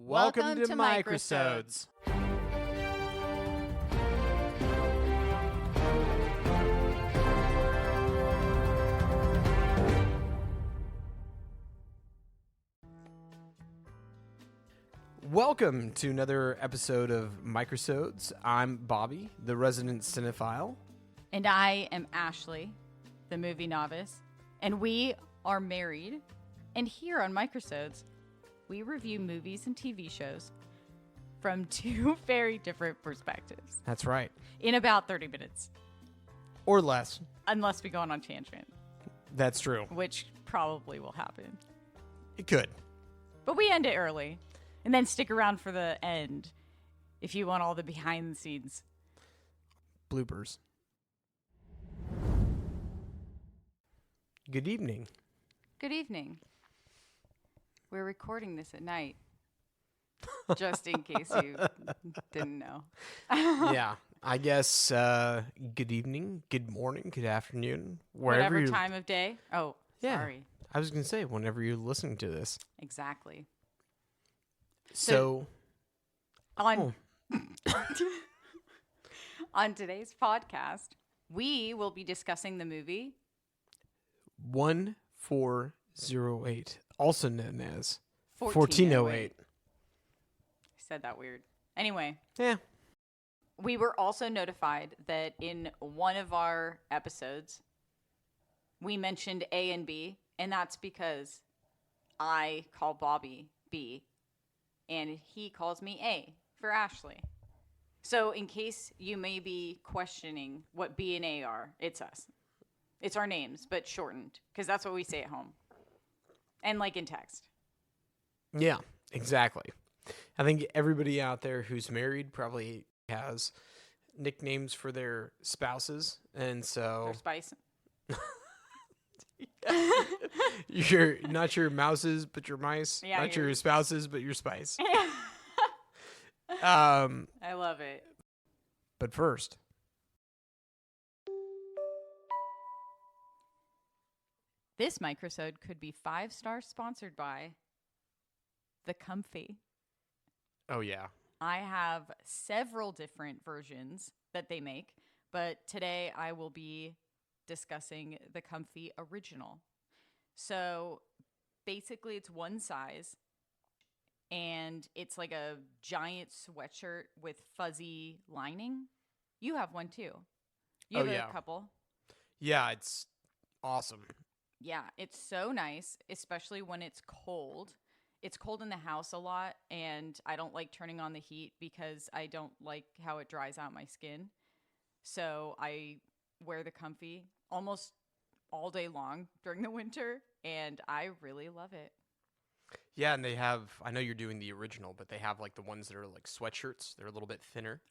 Welcome to Microsodes. Welcome to another episode of Microsodes. I'm Bobby, the resident cinephile. And I am Ashley, the movie novice. And we are married. And here on Microsodes, we review movies and TV shows from two very different perspectives. That's right. In about 30 minutes. Or less. Unless we go on tangent. That's true. Which probably will happen. It could. But we end it early. And then stick around for the end if you want all the behind the scenes. Bloopers. Good evening. Good evening. We're recording this at night. Just in case you didn't know. Yeah. I guess good evening, good morning, good afternoon. Whatever time of day. Oh, yeah. Sorry. I was going to say, whenever you're listening to this. Exactly. So on today's podcast, we will be discussing the movie 1408, also known as 1408. I said that weird. Anyway. Yeah. We were also notified that in one of our episodes, we mentioned A and B, and that's because I call Bobby B, and he calls me A for Ashley. So in case you may be questioning what B and A are, it's us. It's our names, but shortened, because that's what we say at home. And like in text. Yeah, exactly. I think everybody out there who's married probably has nicknames for their spouses, and so... Their spice. You're not your mouses, but your mice. Yeah, not your spouses, but your spice. I love it. But first... This microsode could be 5-star sponsored by The Comfy. Oh, yeah. I have several different versions that they make, but today I will be discussing the Comfy Original. So basically it's one size, and it's like a giant sweatshirt with fuzzy lining. You have one too. You have a couple. Yeah, it's awesome. Yeah, it's so nice, especially when it's cold. It's cold in the house a lot, and I don't like turning on the heat because I don't like how it dries out my skin. So I wear the Comfy almost all day long during the winter, and I really love it. Yeah, and they have, I know you're doing the original, but they have like the ones that are like sweatshirts. They're a little bit thinner.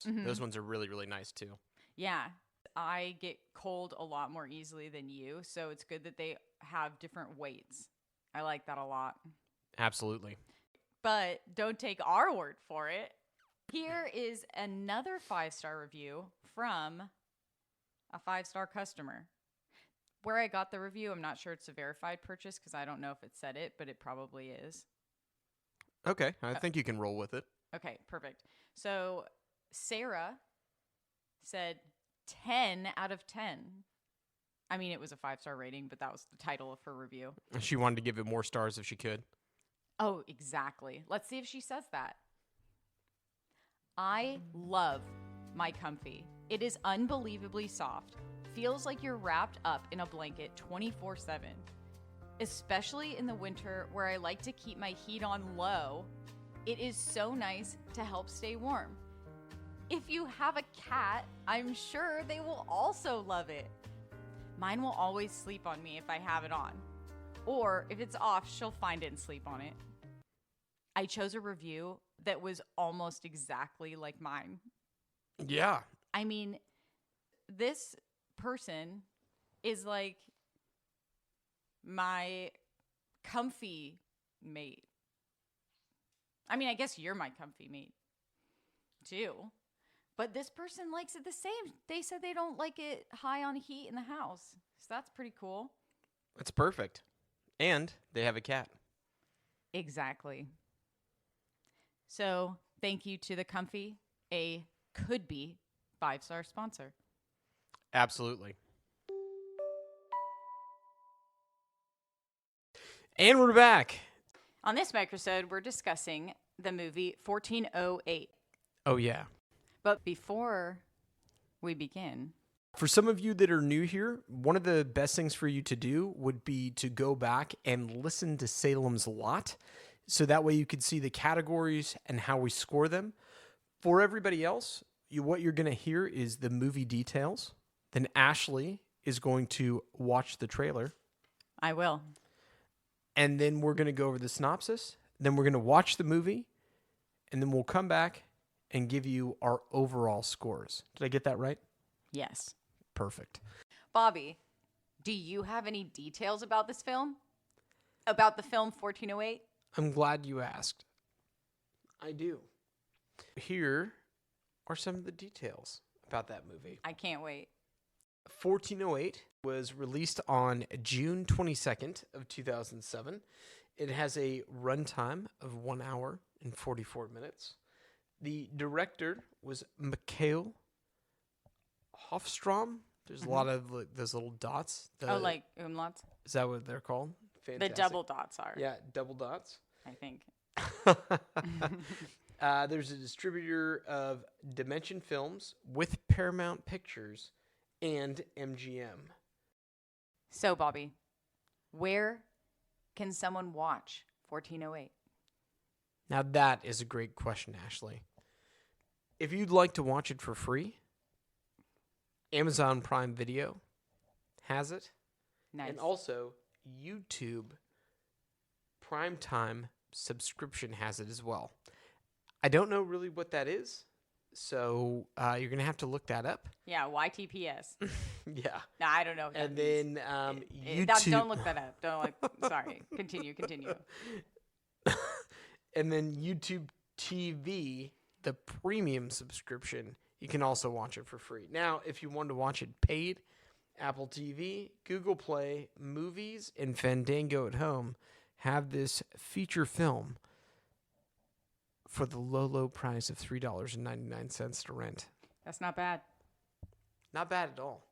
Mm-hmm. Those ones are really, really nice too. Yeah. I get cold a lot more easily than you, so it's good that they have different weights. I like that a lot. Absolutely. But don't take our word for it. Here is another 5-star review from a 5-star customer. Where I got the review, I'm not sure it's a verified purchase because I don't know if it said it, but it probably is. Okay, I think you can roll with it. Okay, perfect. So Sarah said 10 out of 10. I mean, it was a 5-star rating, but that was the title of her review. She wanted to give it more stars if she could. Oh, exactly. Let's see if she says that. I love my Comfy. It is unbelievably soft. Feels like you're wrapped up in a blanket 24/7. Especially in the winter where I like to keep my heat on low. It is so nice to help stay warm. If you have a cat, I'm sure they will also love it. Mine will always sleep on me if I have it on. Or if it's off, she'll find it and sleep on it. I chose a review that was almost exactly like mine. Yeah. I mean, this person is like my comfy mate. I mean, I guess you're my comfy mate too. But this person likes it the same. They said they don't like it high on heat in the house. So that's pretty cool. It's perfect. And they have a cat. Exactly. So thank you to the Comfy, a could-be 5-star sponsor. Absolutely. And we're back. On this microsode, we're discussing the movie 1408. Oh, yeah. But before we begin... For some of you that are new here, one of the best things for you to do would be to go back and listen to Salem's Lot. So that way you can see the categories and how we score them. For everybody else, what you're going to hear is the movie details. Then Ashley is going to watch the trailer. I will. And then we're going to go over the synopsis. Then we're going to watch the movie. And then we'll come back and give you our overall scores. Did I get that right? Yes. Perfect. Bobby, do you have any details about this film? About the film 1408? I'm glad you asked. I do. Here are some of the details about that movie. I can't wait. 1408 was released on June 22nd of 2007. It has a runtime of 1 hour and 44 minutes. The director was Mikael Håfström. There's a lot of those little dots. Like umlauts? Is that what they're called? Fantastic. The double dots are. Yeah, double dots. I think. There's a distributor of Dimension Films with Paramount Pictures and MGM. So, Bobby, where can someone watch 1408? Now, that is a great question, Ashley. If you'd like to watch it for free, Amazon Prime Video has it. Nice. And also, YouTube Primetime subscription has it as well. I don't know really what that is, so you're going to have to look that up. Yeah, YTPS. Yeah. No, I don't know what that And means. then YouTube... Don't look that up. Sorry. Continue. And then YouTube TV, the premium subscription, you can also watch it for free. Now, if you want to watch it paid, Apple TV, Google Play, Movies, and Fandango at Home have this feature film for the low price of $3.99 to rent. That's not bad. Not bad at all.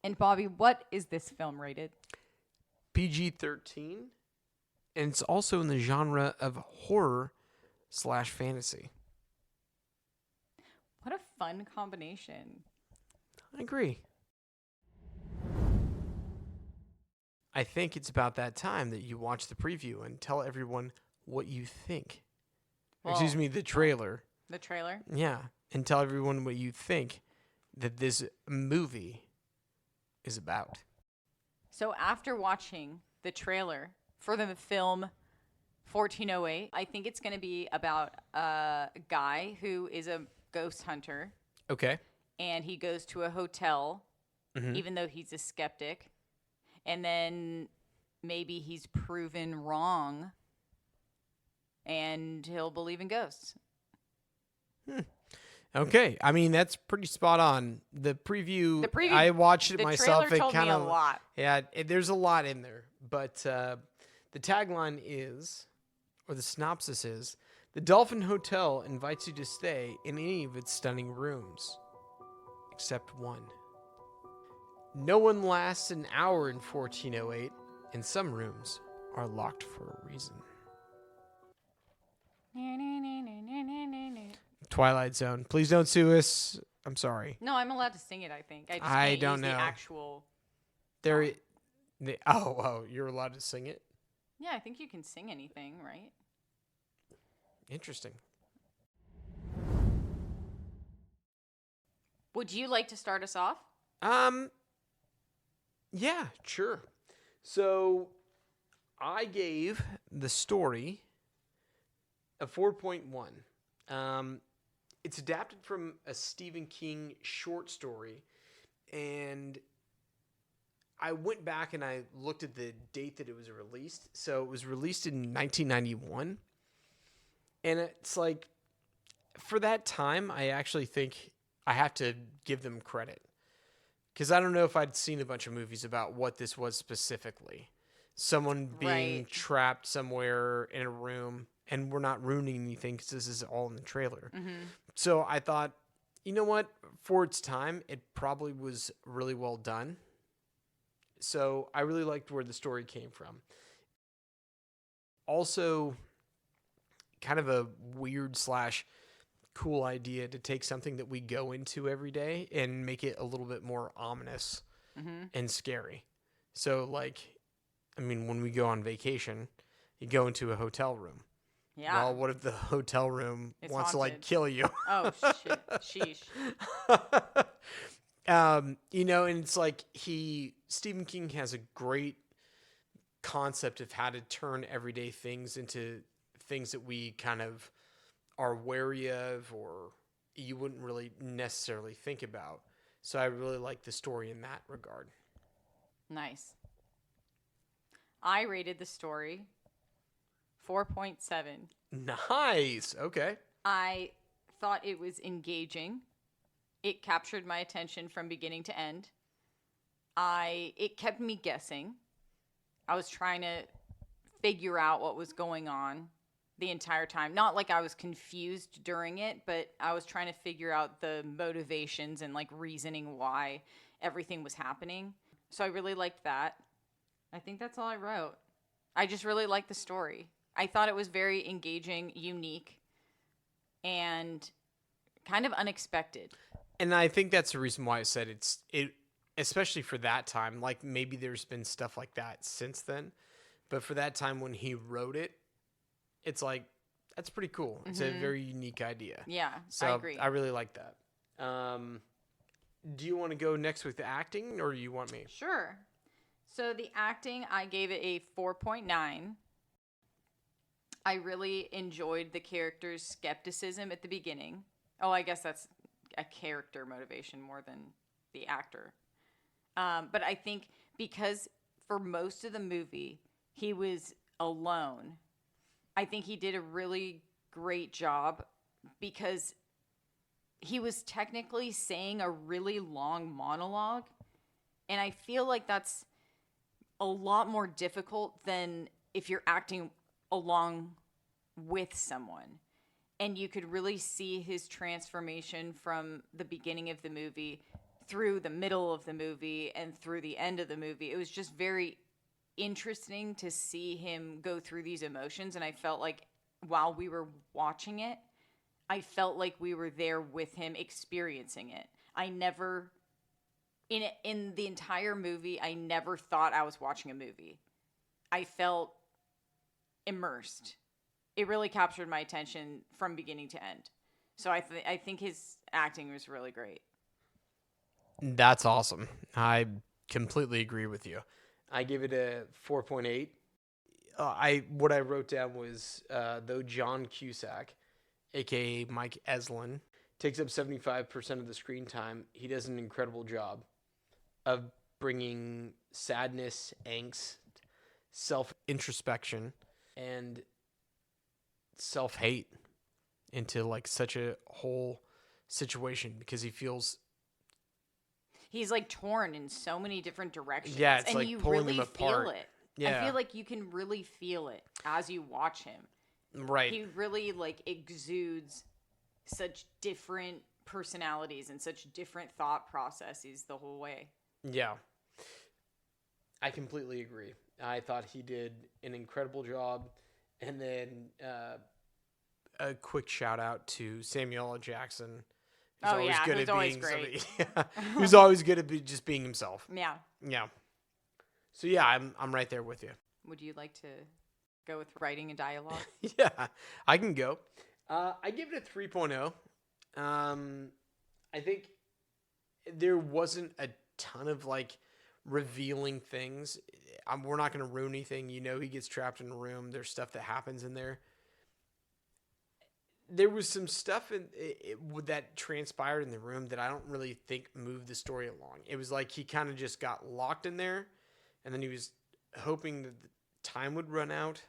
And Bobby, what is this film rated? PG-13, and it's also in the genre of horror/fantasy. What a fun combination. I agree. I think it's about that time that you watch the preview and tell everyone what you think. Well, Excuse me, the trailer. The trailer? Yeah, and tell everyone what you think that this movie is about. So after watching the trailer for the film 1408, I think it's going to be about a guy who is a ghost hunter. Okay. And he goes to a hotel, even though he's a skeptic. And then maybe he's proven wrong and he'll believe in ghosts. Okay. I mean, that's pretty spot on. The preview I watched it myself. The trailer told me a lot. Yeah, there's a lot in there. But the tagline is, or the synopsis is, the Dolphin Hotel invites you to stay in any of its stunning rooms, except one. No one lasts an hour in 1408, and some rooms are locked for a reason. Twilight Zone. Please don't sue us. I'm sorry. No, I'm allowed to sing it, I think. I don't know. The actual... You're allowed to sing it? Yeah, I think you can sing anything, right? Interesting. Would you like to start us off? Yeah, sure. So I gave the story a 4.1. It's adapted from a Stephen King short story, and I went back and I looked at the date that it was released. So it was released in 1991. And it's like, for that time, I actually think I have to give them credit. Because I don't know if I'd seen a bunch of movies about what this was specifically. Someone being trapped somewhere in a room and we're not ruining anything because this is all in the trailer. Mm-hmm. So I thought, you know what? For its time, it probably was really well done. So I really liked where the story came from. Also, kind of a weird / cool idea to take something that we go into every day and make it a little bit more ominous and scary. So, like, I mean, when we go on vacation, you go into a hotel room. Yeah. Well, what if the hotel room wants haunted. to, like, kill you? Oh, shit. Sheesh. You know, and it's like Stephen King has a great concept of how to turn everyday things into things that we kind of are wary of or you wouldn't really necessarily think about. So I really like the story in that regard. Nice. I rated the story 4.7. Nice. Okay. I thought it was engaging. It captured my attention from beginning to end. It kept me guessing. I was trying to figure out what was going on the entire time. Not like I was confused during it, but I was trying to figure out the motivations and like reasoning why everything was happening. So I really liked that. I think that's all I wrote. I just really liked the story. I thought it was very engaging, unique, and kind of unexpected. And I think that's the reason why I said it, especially for that time. Like maybe there's been stuff like that since then, but for that time when he wrote it, it's like that's pretty cool. It's a very unique idea. Yeah, so I agree. I really like that. Do you want to go next with the acting, or do you want me? Sure. So the acting, I gave it a 4.9. I really enjoyed the character's skepticism at the beginning. Oh, I guess that's a character motivation more than the actor. But I think because for most of the movie, he was alone, I think he did a really great job because he was technically saying a really long monologue. And I feel like that's a lot more difficult than if you're acting along with someone. And you could really see his transformation from the beginning of the movie through the middle of the movie and through the end of the movie. It was just very interesting to see him go through these emotions. And I felt like while we were watching it, I felt like we were there with him experiencing it. I never, in the entire movie, I never thought I was watching a movie. I felt immersed. It really captured my attention from beginning to end. So I think his acting was really great. That's awesome. I completely agree with you. I give it a 4.8. What I wrote down was though John Cusack, aka Mike Eslin, takes up 75% of the screen time, he does an incredible job of bringing sadness, angst, self-introspection, and self-hate into like such a whole situation because he's like torn in so many different directions. Yeah, it's and like you pulling really him apart. Feel it. Yeah. I feel like you can really feel it as you watch him. Right. He really like exudes such different personalities and such different thought processes the whole way. Yeah. I completely agree. I thought he did an incredible job. And then a quick shout out to Samuel L. Jackson. Who's always great. Who's always good at just being himself. Yeah. Yeah. So yeah, I'm right there with you. Would you like to go with writing and dialogue? Yeah, I can go. I give it a 3.0. I think there wasn't a ton of like revealing things. We're not going to ruin anything. You know, he gets trapped in a room. There's stuff that happens in there. There was some stuff that transpired in the room that I don't really think moved the story along. It was like he kind of just got locked in there, and then he was hoping that the time would run out.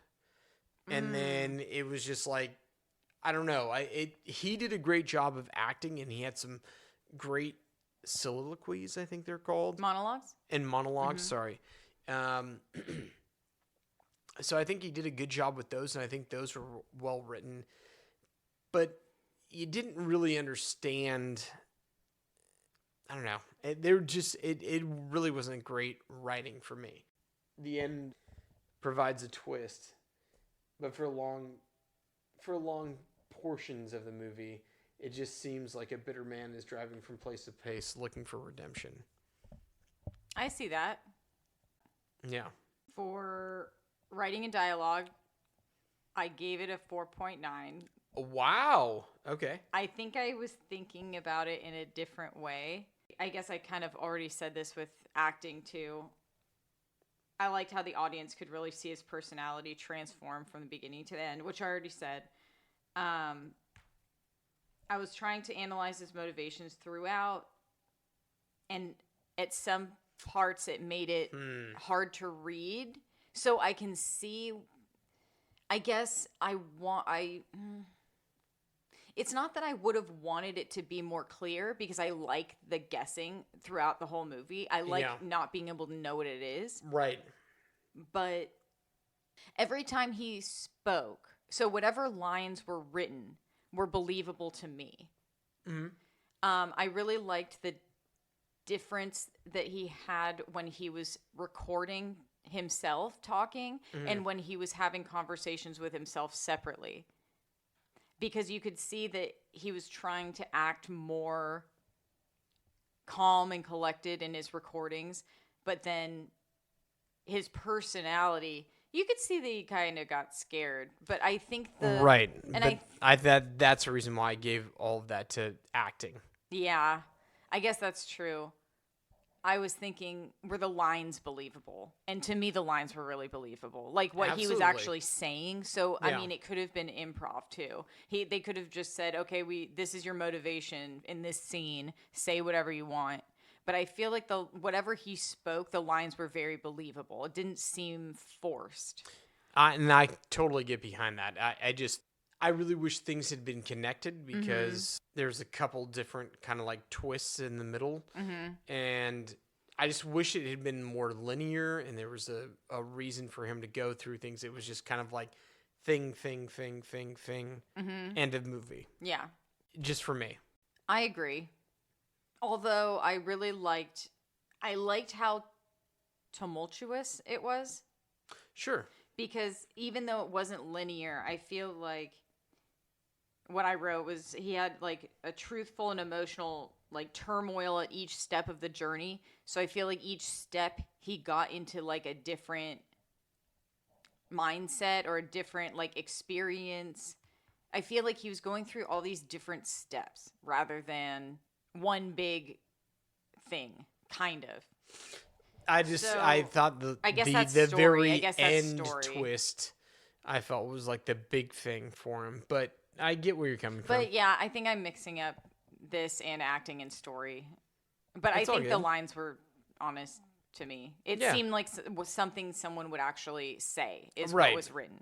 And then it was just like, I don't know. He did a great job of acting, and he had some great soliloquies, I think they're called. Monologues? And monologues, sorry. So I think he did a good job with those, and I think those were well written. But you didn't really understand. I don't know. It really wasn't great writing for me. The end provides a twist, but for long portions of the movie, it just seems like a bitter man is driving from place to place looking for redemption. I see that. Yeah. For writing and dialogue, I gave it a 4.9. Wow. Okay. I think I was thinking about it in a different way. I guess I kind of already said this with acting too. I liked how the audience could really see his personality transform from the beginning to the end, which I already said. I was trying to analyze his motivations throughout, and at some parts it made it hard to read. So I can see, I guess it's not that I would have wanted it to be more clear, because I like the guessing throughout the whole movie. I like not being able to know what it is. Right. But every time he spoke, so whatever lines were written were believable to me. Mm-hmm. I really liked the difference that he had when he was recording himself talking and when he was having conversations with himself separately. Because you could see that he was trying to act more calm and collected in his recordings, but then his personality, you could see that he kind of got scared. But I think right, and that's the reason why I gave all of that to acting. Yeah, I guess that's true. I was thinking, were the lines believable? And to me, the lines were really believable. Like what he was actually saying. So, I mean, it could have been improv too. They could have just said, okay, this is your motivation in this scene. Say whatever you want. But I feel like whatever he spoke, the lines were very believable. It didn't seem forced. And I totally get behind that. I really wish things had been connected, because there's a couple different kind of like twists in the middle. And I just wish it had been more linear and there was a reason for him to go through things. It was just kind of like thing, end of movie. Yeah. Just for me. I agree. Although I really liked how tumultuous it was. Sure. Because even though it wasn't linear, I feel like what I wrote was he had like a truthful and emotional like turmoil at each step of the journey. So I feel like each step he got into like a different mindset or a different like experience. I feel like he was going through all these different steps rather than one big thing, kind of. I thought the very end twist I felt was like the big thing for him, but I get where you're coming from. But yeah, I think I'm mixing up this and acting and story. But I think the lines were honest to me. It seemed like something someone would actually say is what was written.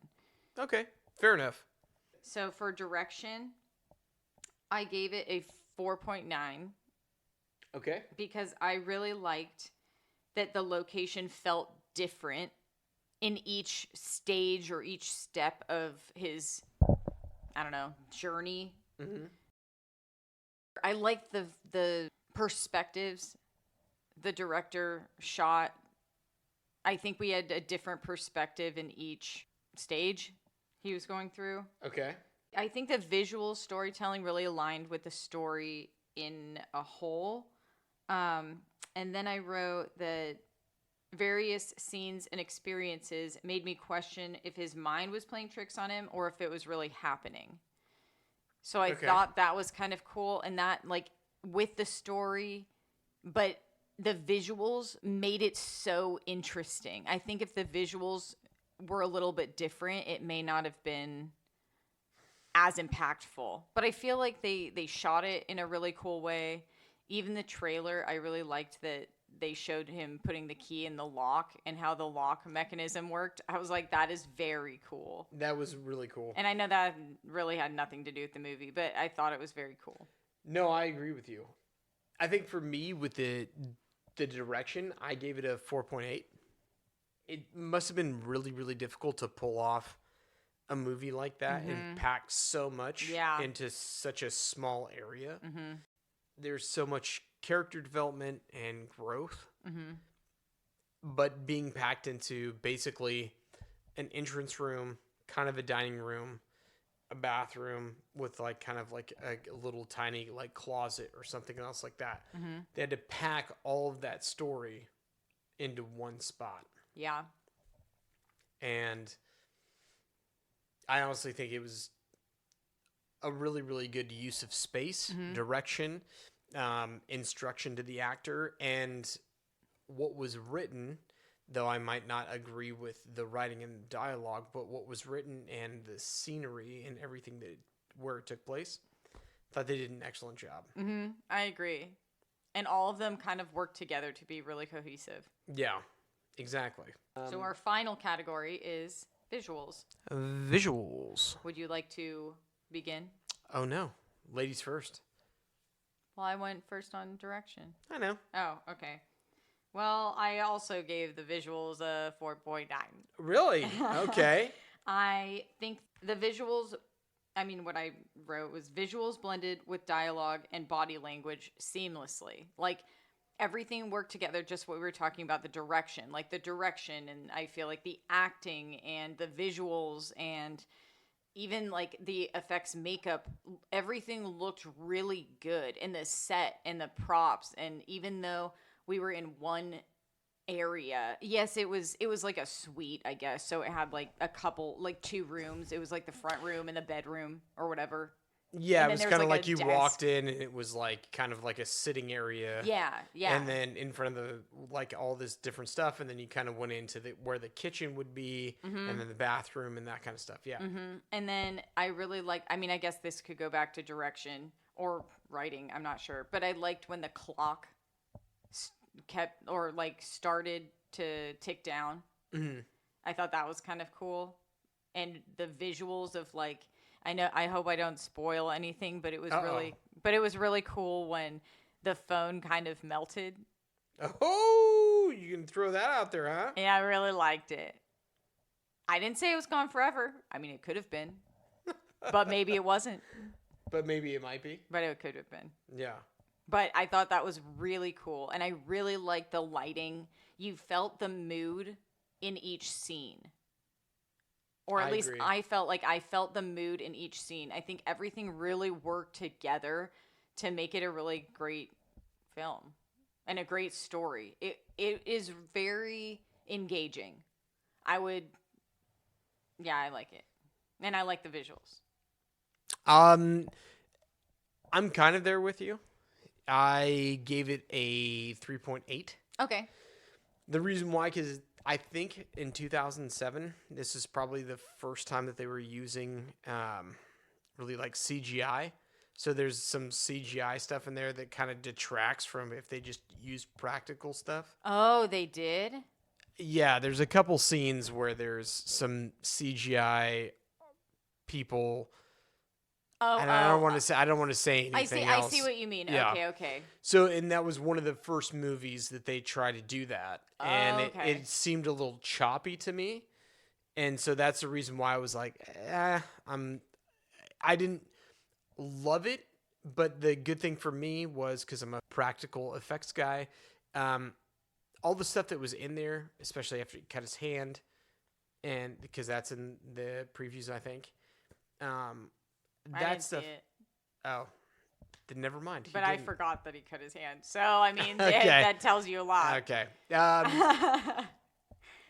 Okay, fair enough. So for direction, I gave it a 4.9. Okay. Because I really liked that the location felt different in each stage or each step of his, I don't know, journey. Mm-hmm. I liked the perspectives the director shot. I think we had a different perspective in each stage he was going through. Okay. I think the visual storytelling really aligned with the story in a whole. And then I wrote that various scenes and experiences made me question if his mind was playing tricks on him or if it was really happening. So I thought that was kind of cool, and that like with the story, but the visuals made it so interesting. I think if the visuals were a little bit different, it may not have been as impactful. But I feel like they shot it in a really cool way. Even the trailer, I really liked that they showed him putting the key in the lock and how the lock mechanism worked. I was like, that is very cool. That was really cool. And I know that really had nothing to do with the movie, but I thought it was very cool. No, I agree with you. I think for me, with the direction, I gave it a 4.8. it must have been really, really difficult to pull off a movie like that and pack so much into such a small area. There's so much character development and growth, but being packed into basically an entrance room, kind of a dining room, a bathroom with like kind of like a little tiny like closet or something else like that. They had to pack all of that story into one spot. Yeah. And I honestly think it was a really, really good use of space, direction, instruction to the actor, and what was written, though I might not agree with the writing and dialogue, but what was written and the scenery and everything that where it took place, I thought they did an excellent job. I agree. And all of them kind of work together to be really cohesive. Yeah, exactly. So our final category is visuals. Visuals. Would you like to begin? Oh, no. Ladies first. Well, I went first on direction. I know. Oh, okay. Well, I also gave the visuals a 4.9. Really? Okay. I think the visuals, I mean, what I wrote was visuals blended with dialogue and body language seamlessly. Like, everything worked together, just what we were talking about, the direction. Like, the direction, and I feel like the acting and the visuals and even, like, the effects makeup, everything looked really good. And the set and the props, and even though we were in one area. Yes, it was like a suite, I guess. So it had like a couple, like 2 rooms. It was like the front room and the bedroom or whatever. Yeah, it was kind of like you walked in and it was like kind of like a sitting area. Yeah, yeah. And then in front of the like all this different stuff, and then you kind of went into where the kitchen would be, and then the bathroom and that kind of stuff. Yeah. And then I really liked. I mean, I guess this could go back to direction or writing. I'm not sure, but I liked when the clock kept or like started to tick down. I thought that was kind of cool, and the visuals of like. I hope I don't spoil anything, but it was really cool when the phone kind of melted. Oh, you can throw that out there, huh? Yeah, I really liked it. I didn't say it was gone forever. I mean, it could have been, but maybe it wasn't. But maybe it might be. But it could have been. Yeah. But I thought that was really cool, and I really liked the lighting. You felt the mood in each scene. Or at least I felt like I felt the mood in each scene. I think everything really worked together to make it a really great film and a great story. It is very engaging. I like it. And I like the visuals. I'm kind of there with you. I gave it a 3.8. Okay. The reason why, because I think in 2007, this is probably the first time that they were using really like CGI. So there's some CGI stuff in there that kind of detracts from if they just use practical stuff. Oh, they did? Yeah, there's a couple scenes where there's some CGI people. Oh, and I don't want to say anything else. I see what you mean. Yeah. Okay. So, and that was one of the first movies that they tried to do that. And it seemed a little choppy to me. And so that's the reason why I was like, I didn't love it. But the good thing for me was, because I'm a practical effects guy, all the stuff that was in there, especially after he cut his hand, and because that's in the previews, I think. That stuff. Oh, then never mind. But I forgot that he cut his hand. So I mean, that tells you a lot. Okay.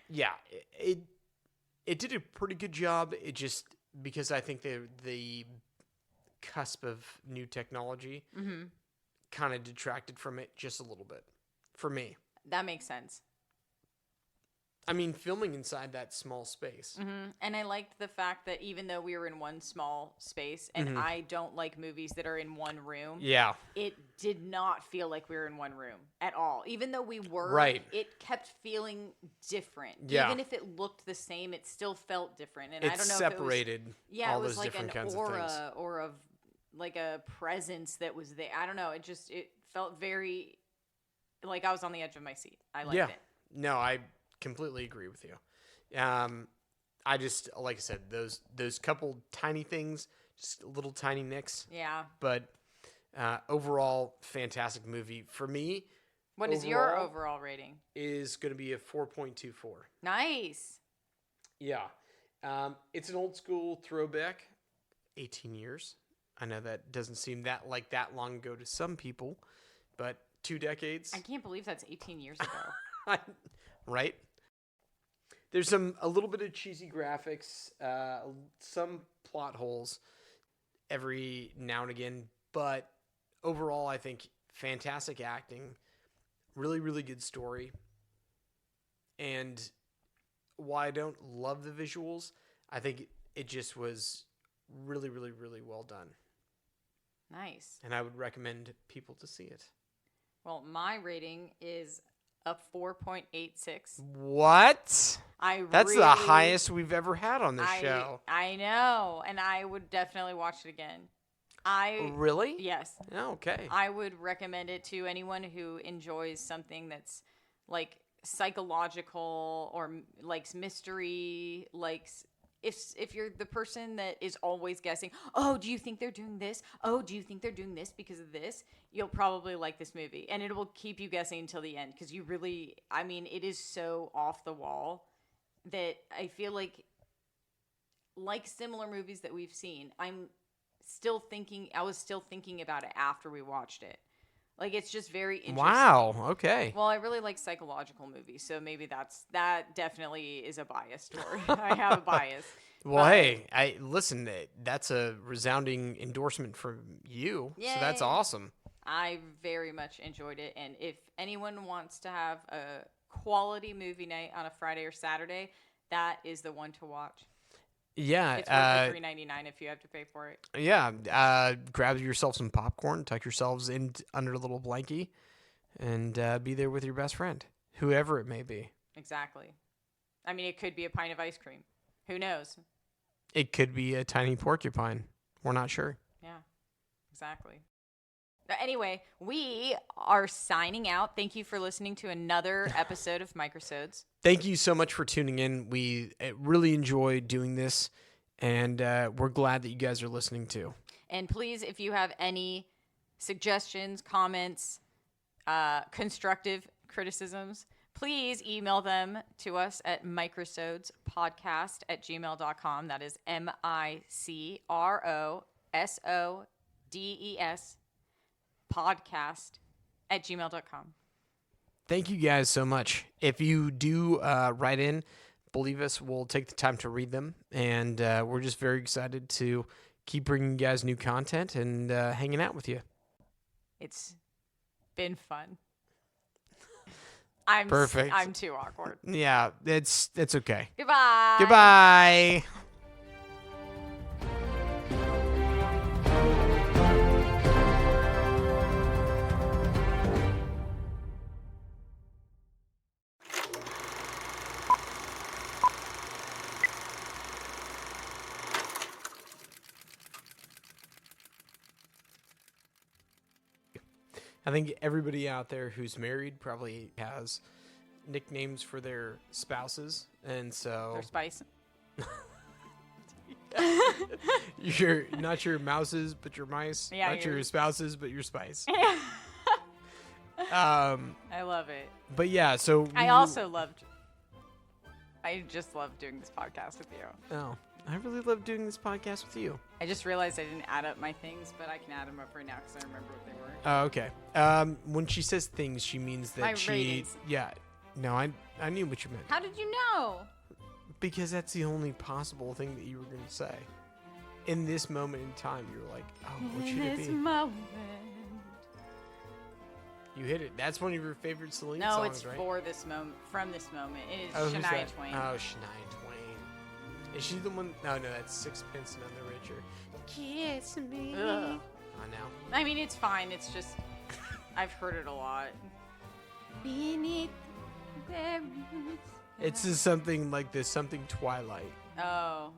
Yeah, it did a pretty good job. It just, because I think the cusp of new technology kind of detracted from it just a little bit for me. That makes sense. I mean, filming inside that small space. And I liked the fact that even though we were in one small space, and I don't like movies that are in one room, it did not feel like we were in one room at all. Even though we were, it kept feeling different. Yeah. Even if it looked the same, it still felt different. And I don't know separated if it was, all those those like different an kinds aura of things. Or of like a presence that was there. I don't know. It felt very like I was on the edge of my seat. I liked it. No, I completely agree with you. I just, like I said, those couple tiny things, just little tiny nicks. Yeah. But overall, fantastic movie. For me, what is your overall rating? Is going to be a 4.24. Nice. Yeah. It's an old school throwback. 18 years. I know that doesn't seem that long ago to some people, but 2 decades. I can't believe that's 18 years ago. Right? There's a little bit of cheesy graphics, some plot holes every now and again, but overall, I think fantastic acting, really, really good story. And while I don't love the visuals, I think it just was really, really, really well done. Nice. And I would recommend people to see it. Well, my rating is a 4.86. What? That's the highest we've ever had on this show. I know, and I would definitely watch it again. Really? Yes. Oh, okay. I would recommend it to anyone who enjoys something that's like psychological or likes mystery, likes if you're the person that is always guessing, oh, do you think they're doing this? Oh, do you think they're doing this because of this? You'll probably like this movie, and it will keep you guessing until the end because it is so off the wall that I feel like similar movies that we've seen, I was still thinking about it after we watched it. Like, it's just very interesting. Wow, okay. Well, I really like psychological movies, so maybe that definitely is a bias story. I have a bias. Well, hey, listen, that's a resounding endorsement from you, Yay. So that's awesome. I very much enjoyed it, and if anyone wants to have a quality movie night on a Friday or Saturday, that is the one to watch. Yeah, it's worth $3.99 if you have to pay for it. Yeah, grab yourself some popcorn, tuck yourselves in under a little blankie, and be there with your best friend, whoever it may be. Exactly. I mean, it could be a pint of ice cream. Who knows? It could be a tiny porcupine. We're not sure. Yeah, exactly. Anyway, we are signing out. Thank you for listening to another episode of Microsodes. Thank you so much for tuning in. We really enjoy doing this, and we're glad that you guys are listening too. And please, if you have any suggestions, comments, constructive criticisms, please email them to us at microsodespodcast@gmail.com. That is MICROSODES podcast@gmail.com. Thank you guys so much. If you do write in, believe us, we'll take the time to read them. And we're just very excited to keep bringing you guys new content and hanging out with you. It's been fun. Perfect. I'm too awkward. Yeah, it's okay. Goodbye. Goodbye. I think everybody out there who's married probably has nicknames for their spouses, and so Their spice. You're not your mouses, but your mice. Yeah, not your spouses, but your spice. I love it. But yeah, so I just loved doing this podcast with you. Oh, I really love doing this podcast with you. I just realized I didn't add up my things, but I can add them up right now because I remember what they were. Oh, okay. When she says things, she means that my ratings. Yeah. No, I knew what you meant. How did you know? Because that's the only possible thing that you were going to say. In this moment in time, you're like, oh, what should it be? In this moment. You hit it. That's one of your favorite Celine songs, songs, right? No, it's right? for this moment. From this moment. It is who's Shania that? Twain. Oh, Shania Twain. Is she the one? No, that's Sixpence None the Richer. Kiss me. Ugh. Oh, no. I mean, it's fine. It's just, I've heard it a lot. Beneath the berries. It's just something like this, something Twilight. Oh.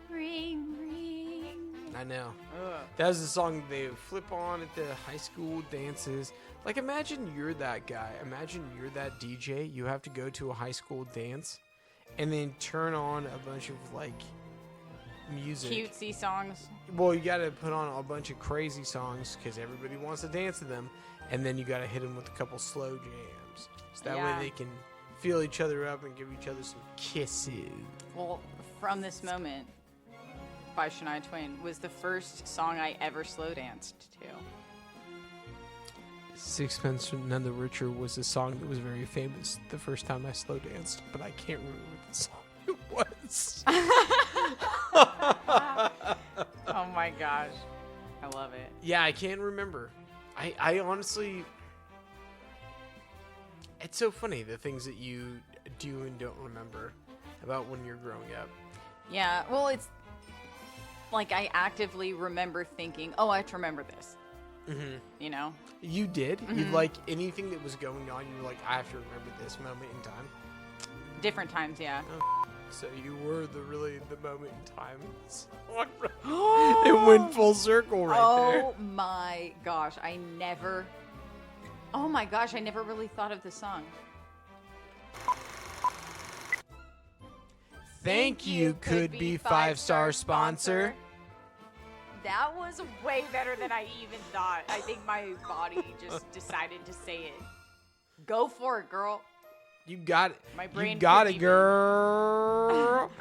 Ring, ring. I know. Ugh. That was the song they flip on at the high school dances. Like, imagine you're that guy. Imagine you're that DJ. You have to go to a high school dance and then turn on a bunch of, like, music. Cutesy songs. Well, you got to put on a bunch of crazy songs because everybody wants to dance to them. And then you got to hit them with a couple slow jams. So that way they can feel each other up and give each other some kisses. Well, From This Moment by Shania Twain was the first song I ever slow danced to. Sixpence None the Richer was a song that was very famous the first time I slow danced, but I can't remember what the song it was. Oh my gosh. I love it. Yeah, I can't remember. I honestly... It's so funny, the things that you do and don't remember about when you're growing up. Yeah, well, it's like I actively remember thinking, oh, I have to remember this. Mm-hmm. You know? You did? Mm-hmm. You like anything that was going on, you were like, I have to remember this moment in time? Different times, yeah. Oh, so you were the moment in time. It went full circle right there. Oh my gosh, I never really thought of the song. Thank you, Could Be 5-star sponsor. That was way better than I even thought. I think my body just decided to say it. Go for it, girl. You got it. My brain you got couldn't it, girl.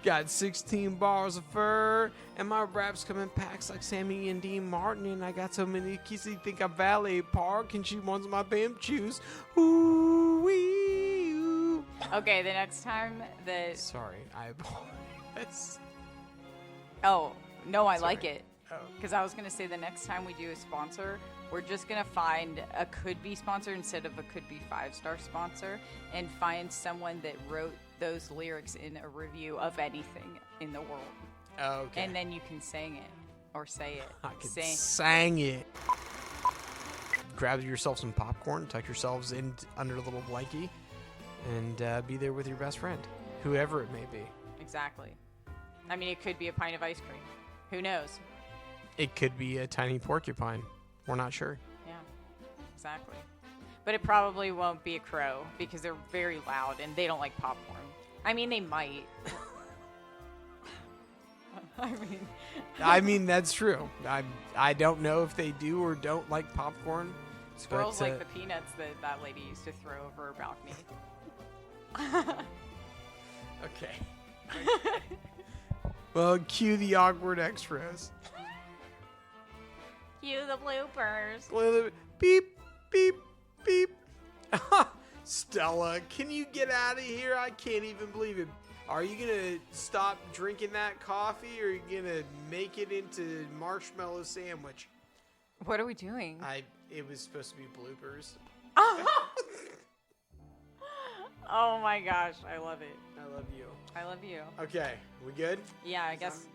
Got 16 bars of fur, and my raps come in packs like Sammy and Dean Martin, and I got so many kissy think I valet park, and she wants my bam juice. Ooh-wee, ooh. Okay, the next time that... Sorry, I apologize. Oh, no, I Sorry. like it. Oh. Because I was going to say the next time we do a sponsor, we're just going to find a could-be sponsor instead of a could-be 5-star sponsor and find someone that wrote those lyrics in a review of anything in the world. Oh, okay. And then you can sing it or say it. I can sang it. Grab yourself some popcorn, tuck yourselves in under a little blankie, and be there with your best friend, whoever it may be. Exactly. I mean, it could be a pint of ice cream. Who knows? It could be a tiny porcupine. We're not sure. Yeah, exactly. But it probably won't be a crow because they're very loud and they don't like popcorn. I mean, they might. I mean, that's true. I don't know if they do or don't like popcorn. Squirrels like the peanuts that lady used to throw over her balcony. Okay. Well, cue the awkward extras. Cue the bloopers. Beep, beep, beep. Stella, can you get out of here? I can't even believe it. Are you going to stop drinking that coffee, or are you going to make it into marshmallow sandwich? What are we doing? It was supposed to be bloopers. Oh my gosh, I love it. I love you. I love you. Okay, we good? Yeah, I guess